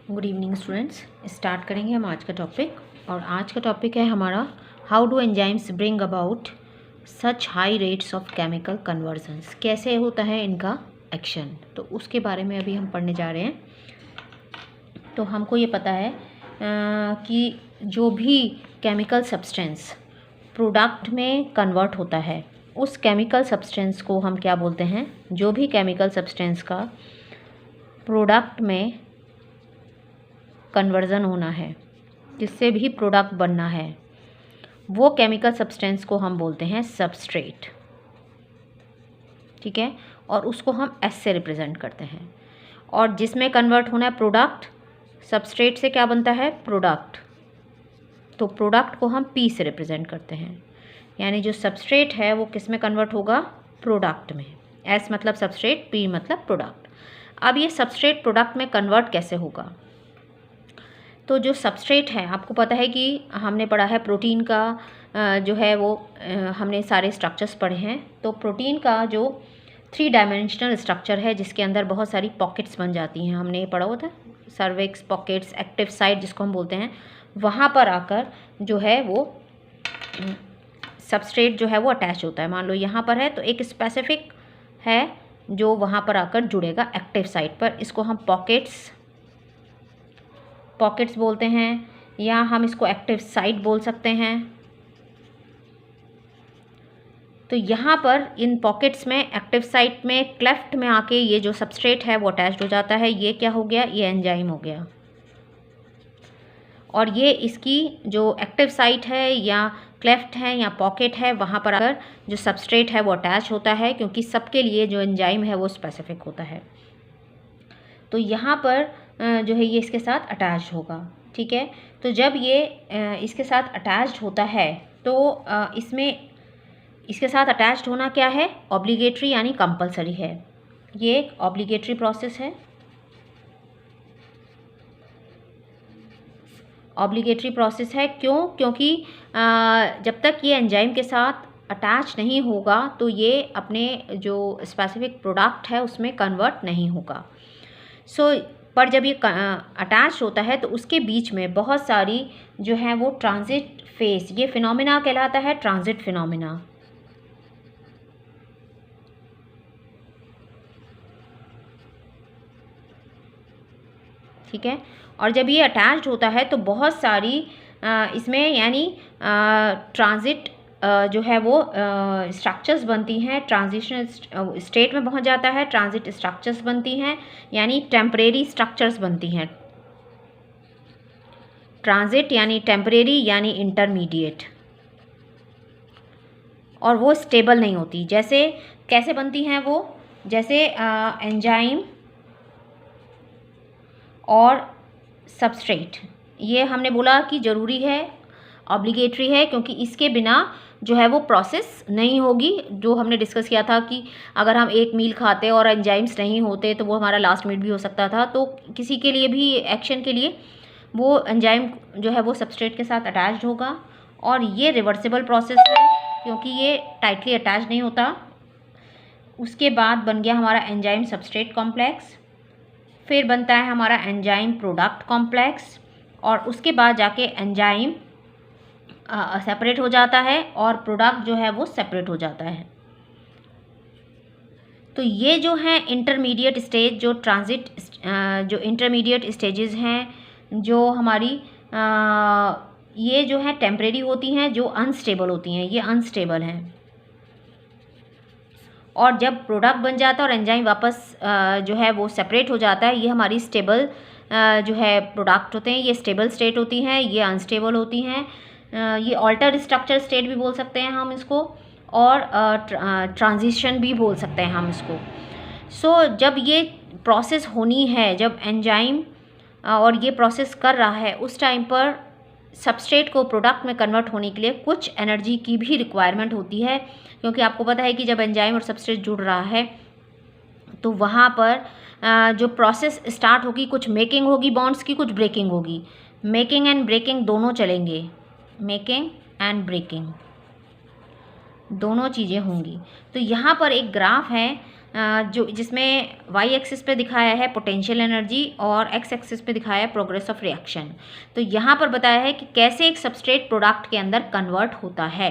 Good evening students. Start करेंगे हम आज का टॉपिक। और आज का टॉपिक है हमारा how do enzymes bring about such high rates of chemical convergence. कैसे होता है इनका एक्शन, तो उसके बारे में अभी हम पढ़ने जा रहे हैं। तो हमको ये पता है कि जो भी केमिकल सब्सटेंस प्रोडक्ट में कन्वर्ट होता है, उस केमिकल सब्सटेंस को हम क्या बोलते हैं। जो भी केमिकल सब्सटेंस का प्रोडक्ट में कन्वर्जन होना है, जिससे भी प्रोडक्ट बनना है, वो केमिकल सब्सटेंस को हम बोलते हैं सबस्ट्रेट। ठीक है, और उसको हम एस से रिप्रेजेंट करते हैं। और जिसमें कन्वर्ट होना है प्रोडक्ट, सबस्ट्रेट से क्या बनता है प्रोडक्ट, तो प्रोडक्ट को हम पी से रिप्रेजेंट करते हैं। यानी जो सबस्ट्रेट है वो किस में कन्वर्ट होगा, प्रोडक्ट में। एस मतलब सबस्ट्रेट, पी मतलब प्रोडक्ट। अब ये सबस्ट्रेट प्रोडक्ट में कन्वर्ट कैसे होगा, तो जो सबस्ट्रेट है, आपको पता है कि हमने पढ़ा है प्रोटीन का जो है वो हमने सारे स्ट्रक्चर्स पढ़े हैं। तो प्रोटीन का जो 3 डायमेंशनल स्ट्रक्चर है, जिसके अंदर बहुत सारी पॉकेट्स बन जाती हैं, हमने पढ़ा हुआ था सर्विक्स पॉकेट्स, एक्टिव साइट जिसको हम बोलते हैं, वहाँ पर आकर जो है वो सबस्ट्रेट जो है वो अटैच होता है। मान लो यहाँ पर है तो एक स्पेसिफिक है जो वहाँ पर आकर जुड़ेगा एक्टिव साइट पर। इसको हम पॉकेट्स बोलते हैं, या हम इसको एक्टिव साइट बोल सकते हैं। तो यहाँ पर इन पॉकेट्स में, एक्टिव साइट में, क्लेफ्ट में आके ये जो सबस्ट्रेट है वो अटैच्ड हो जाता है। ये क्या हो गया, ये एंजाइम हो गया। और ये इसकी जो एक्टिव साइट है या क्लेफ्ट है या पॉकेट है, वहाँ पर अगर जो सबस्ट्रेट है वो अटैच होता है, क्योंकि सबके लिए जो एंजाइम है वो स्पेसिफिक होता है। तो यहाँ पर जो है ये इसके साथ अटैच्ड होगा। ठीक है, तो जब ये इसके साथ अटैच्ड होता है तो इसमें इसके साथ अटैच्ड होना क्या है, ऑब्लिगेटरी यानी कंपलसरी है। ये एक ऑब्लिगेटरी प्रोसेस है। ऑब्लिगेटरी प्रोसेस है क्यों, क्योंकि जब तक ये एंजाइम के साथ अटैच नहीं होगा तो ये अपने जो स्पेसिफिक प्रोडक्ट है उसमें कन्वर्ट नहीं होगा। पर जब ये अटैच होता है तो उसके बीच में बहुत सारी जो है वो ट्रांजिट फेज, ये फिनोमिना कहलाता है ट्रांजिट फिनोमिना। ठीक है, और जब ये अटैच्ड होता है तो बहुत सारी इसमें यानी ट्रांजिट जो है वो स्ट्रक्चर्स बनती हैं। ट्रांजिशन स्टेट में पहुंच जाता है, ट्रांजिट स्ट्रक्चर्स बनती हैं, यानी टेम्परेरी स्ट्रक्चर्स बनती हैं। ट्रांजिट यानी टेम्परेरी यानी इंटरमीडिएट, और वो स्टेबल नहीं होती। जैसे कैसे बनती हैं वो, जैसे एंजाइम और सबस्ट्रेट, ये हमने बोला कि ज़रूरी है, ऑब्लिगेटरी है, क्योंकि इसके बिना जो है वो प्रोसेस नहीं होगी। जो हमने डिस्कस किया था कि अगर हम एक मील खाते और एंजाइम्स नहीं होते तो वो हमारा लास्ट मील भी हो सकता था। तो किसी के लिए भी एक्शन के लिए वो एंजाइम जो है वो सबस्ट्रेट के साथ अटैच्ड होगा, और ये रिवर्सिबल प्रोसेस है क्योंकि ये टाइटली अटैच नहीं होता। उसके बाद बन गया हमारा एंजाइम सबस्ट्रेट कॉम्प्लेक्स, फिर बनता है हमारा एंजाइम प्रोडक्ट कॉम्प्लेक्स, और उसके बाद जाके एंजाइम सेपरेट हो जाता है और प्रोडक्ट जो है वो सेपरेट हो जाता है। तो ये जो है इंटरमीडिएट स्टेज, जो ट्रांजिट जो इंटरमीडिएट स्टेजेस हैं, जो हमारी ये जो है टेम्परेरी होती हैं, जो अनस्टेबल होती हैं, ये अनस्टेबल हैं। और जब प्रोडक्ट बन जाता है और एंजाइम वापस जो है वो सेपरेट हो जाता है, ये हमारी स्टेबल जो है प्रोडक्ट होते हैं, ये स्टेबल स्टेट होती हैं, ये अनस्टेबल होती हैं। ये ऑल्टर्ड स्ट्रक्चर स्टेट भी बोल सकते हैं हम इसको, और ट्रांजिशन भी बोल सकते हैं हम इसको। जब ये प्रोसेस होनी है, जब एंजाइम और ये प्रोसेस कर रहा है, उस टाइम पर सबस्ट्रेट को प्रोडक्ट में कन्वर्ट होने के लिए कुछ एनर्जी की भी रिक्वायरमेंट होती है, क्योंकि आपको पता है कि जब एंजाइम और सबस्ट्रेट जुड़ रहा है तो वहाँ पर जो प्रोसेस स्टार्ट होगी, कुछ मेकिंग होगी बॉन्ड्स की, कुछ ब्रेकिंग होगी। मेकिंग एंड ब्रेकिंग दोनों चलेंगे, मेकिंग एंड ब्रेकिंग दोनों चीज़ें होंगी। तो यहाँ पर एक ग्राफ है जो जिसमें वाई एक्सिस पे दिखाया है पोटेंशियल एनर्जी और एक्स एक्सिस पे दिखाया है प्रोग्रेस ऑफ रिएक्शन। तो यहाँ पर बताया है कि कैसे एक सबस्ट्रेट प्रोडक्ट के अंदर कन्वर्ट होता है।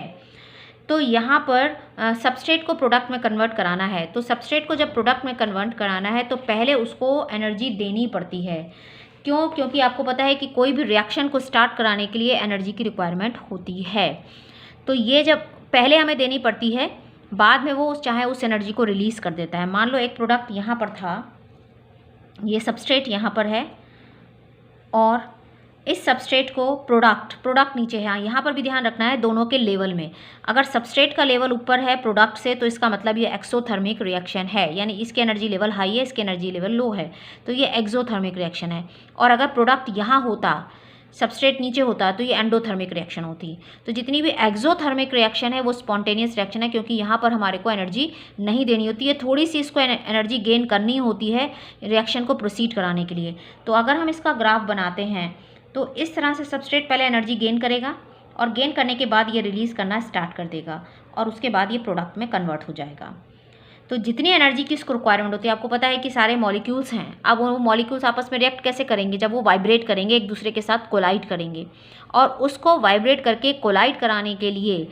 तो यहाँ पर सबस्ट्रेट को प्रोडक्ट में कन्वर्ट कराना है, तो सबस्ट्रेट को जब प्रोडक्ट में कन्वर्ट कराना है तो पहले उसको एनर्जी देनी पड़ती है। क्यों? क्योंकि आपको पता है कि कोई भी रिएक्शन को स्टार्ट कराने के लिए एनर्जी की रिक्वायरमेंट होती है। तो ये जब पहले हमें देनी पड़ती है, बाद में वो चाहे उस एनर्जी को रिलीज़ कर देता है। मान लो एक प्रोडक्ट यहाँ पर था, ये सबस्ट्रेट यहाँ पर है और इस सबस्ट्रेट को प्रोडक्ट नीचे है। यहाँ पर भी ध्यान रखना है दोनों के लेवल में। अगर सबस्ट्रेट का लेवल ऊपर है प्रोडक्ट से तो इसका मतलब ये एक्सोथर्मिक रिएक्शन है, यानी इसकी एनर्जी लेवल हाई है, इसकी एनर्जी लेवल लो है, तो ये एक्सोथर्मिक रिएक्शन है। और अगर प्रोडक्ट यहाँ होता, सबस्ट्रेट नीचे होता, तो ये एंडोथर्मिक रिएक्शन होती। तो जितनी भी एक्सोथर्मिक रिएक्शन है वो स्पॉन्टेनियस रिएक्शन है, क्योंकि यहाँ पर हमारे को एनर्जी नहीं देनी होती है, थोड़ी सी इसको एनर्जी गेन करनी होती है रिएक्शन को प्रोसीड कराने के लिए। तो अगर हम इसका ग्राफ बनाते हैं तो इस तरह से सबस्ट्रेट पहले एनर्जी गेन करेगा और गेन करने के बाद ये रिलीज़ करना स्टार्ट कर देगा और उसके बाद ये प्रोडक्ट में कन्वर्ट हो जाएगा। तो जितनी एनर्जी की इसको रिक्वायरमेंट होती है, आपको पता है कि सारे मॉलिक्यूल्स हैं, अब वो मॉलिक्यूल्स आपस में रिएक्ट कैसे करेंगे? जब वो वाइब्रेट करेंगे, एक दूसरे के साथ कोलाइड करेंगे, और उसको वाइब्रेट करके कोलाइड कराने के लिए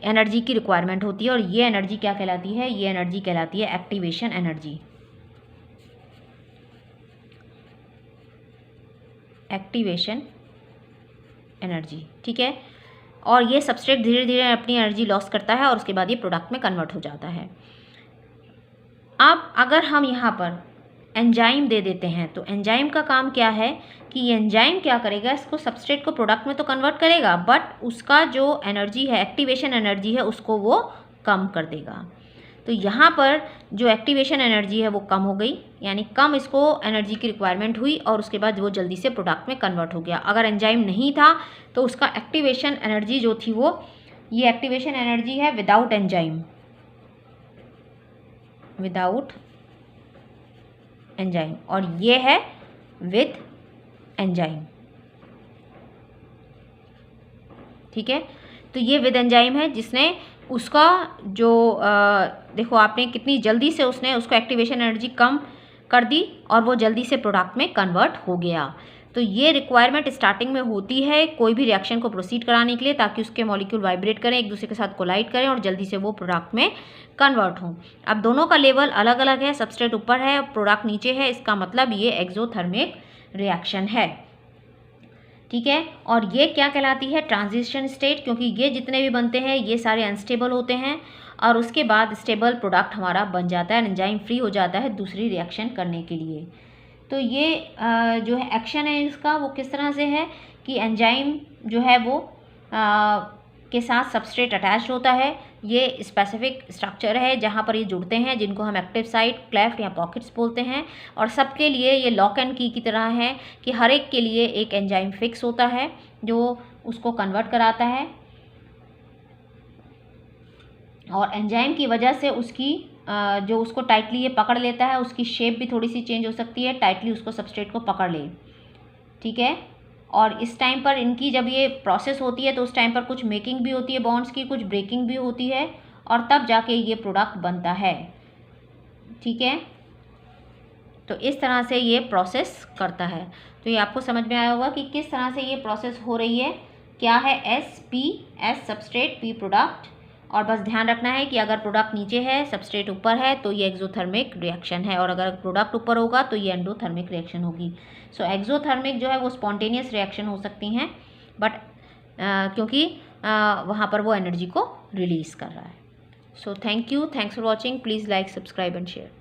एनर्जी की रिक्वायरमेंट होती है। और ये एनर्जी क्या कहलाती है? ये एनर्जी कहलाती है एक्टिवेशन एनर्जी। एक्टिवेशन एनर्जी, ठीक है। और ये सबस्ट्रेट धीरे धीरे अपनी एनर्जी लॉस करता है और उसके बाद ये प्रोडक्ट में कन्वर्ट हो जाता है। अब अगर हम यहाँ पर एंजाइम दे देते हैं तो एंजाइम का काम क्या है कि ये एंजाइम क्या करेगा? इसको सबस्ट्रेट को प्रोडक्ट में तो कन्वर्ट करेगा, बट उसका जो एनर्जी है, एक्टिवेशन एनर्जी है, उसको वो कम कर देगा। तो यहाँ पर जो एक्टिवेशन एनर्जी है वो कम हो गई, यानी कम इसको एनर्जी की रिक्वायरमेंट हुई और उसके बाद वो जल्दी से प्रोडक्ट में कन्वर्ट हो गया। अगर एंजाइम नहीं था तो उसका एक्टिवेशन एनर्जी जो थी वो, ये एक्टिवेशन एनर्जी है विदाउट एंजाइम, विदाउट एंजाइम, और ये है विद एंजाइम, ठीक है। तो ये विद एंजाइम है जिसने उसका जो देखो आपने कितनी जल्दी से उसने उसको एक्टिवेशन एनर्जी कम कर दी और वो जल्दी से प्रोडक्ट में कन्वर्ट हो गया। तो ये रिक्वायरमेंट स्टार्टिंग में होती है कोई भी रिएक्शन को प्रोसीड कराने के लिए, ताकि उसके मॉलिक्यूल वाइब्रेट करें, एक दूसरे के साथ कोलाइड करें और जल्दी से वो प्रोडक्ट में कन्वर्ट हों। अब दोनों का लेवल अलग अलग है, सबस्ट्रेट ऊपर है, प्रोडक्ट नीचे है, इसका मतलब ये एक्सोथर्मिक रिएक्शन है, ठीक है। और ये क्या कहलाती है? ट्रांजिशन स्टेट, क्योंकि ये जितने भी बनते हैं ये सारे अनस्टेबल होते हैं और उसके बाद स्टेबल प्रोडक्ट हमारा बन जाता है, एंजाइम फ्री हो जाता है दूसरी रिएक्शन करने के लिए। तो ये जो है एक्शन है इसका वो किस तरह से है कि एंजाइम जो है वो के साथ सबस्ट्रेट अटैच्ड होता है। ये स्पेसिफिक स्ट्रक्चर है जहाँ पर ये जुड़ते हैं, जिनको हम एक्टिव साइट, क्लेफ्ट या पॉकेट्स बोलते हैं। और सबके लिए ये लॉक एंड की तरह है कि हर एक के लिए एक एंजाइम फिक्स होता है जो उसको कन्वर्ट कराता है, और एंजाइम की वजह से उसकी जो उसको टाइटली ये पकड़ लेता है, उसकी शेप भी थोड़ी सी चेंज हो सकती है, टाइटली उसको सबस्ट्रेट को पकड़ ले, ठीक है। और इस टाइम पर इनकी जब ये प्रोसेस होती है तो उस टाइम पर कुछ मेकिंग भी होती है बॉन्ड्स की, कुछ ब्रेकिंग भी होती है, और तब जाके ये प्रोडक्ट बनता है, ठीक है। तो इस तरह से ये प्रोसेस करता है। तो ये आपको समझ में आया होगा कि किस तरह से ये प्रोसेस हो रही है। क्या है? S P, S substrate, P product. और बस ध्यान रखना है कि अगर प्रोडक्ट नीचे है, सबस्ट्रेट ऊपर है, तो ये एक्सोथर्मिक रिएक्शन है, और अगर प्रोडक्ट ऊपर होगा तो ये एंडोथर्मिक रिएक्शन होगी। सो एक्सोथर्मिक जो है वो स्पॉन्टेनियस रिएक्शन हो सकती हैं, बट क्योंकि वहाँ पर वो एनर्जी को रिलीज़ कर रहा है। So thank you, thanks for watching, please like, subscribe and share.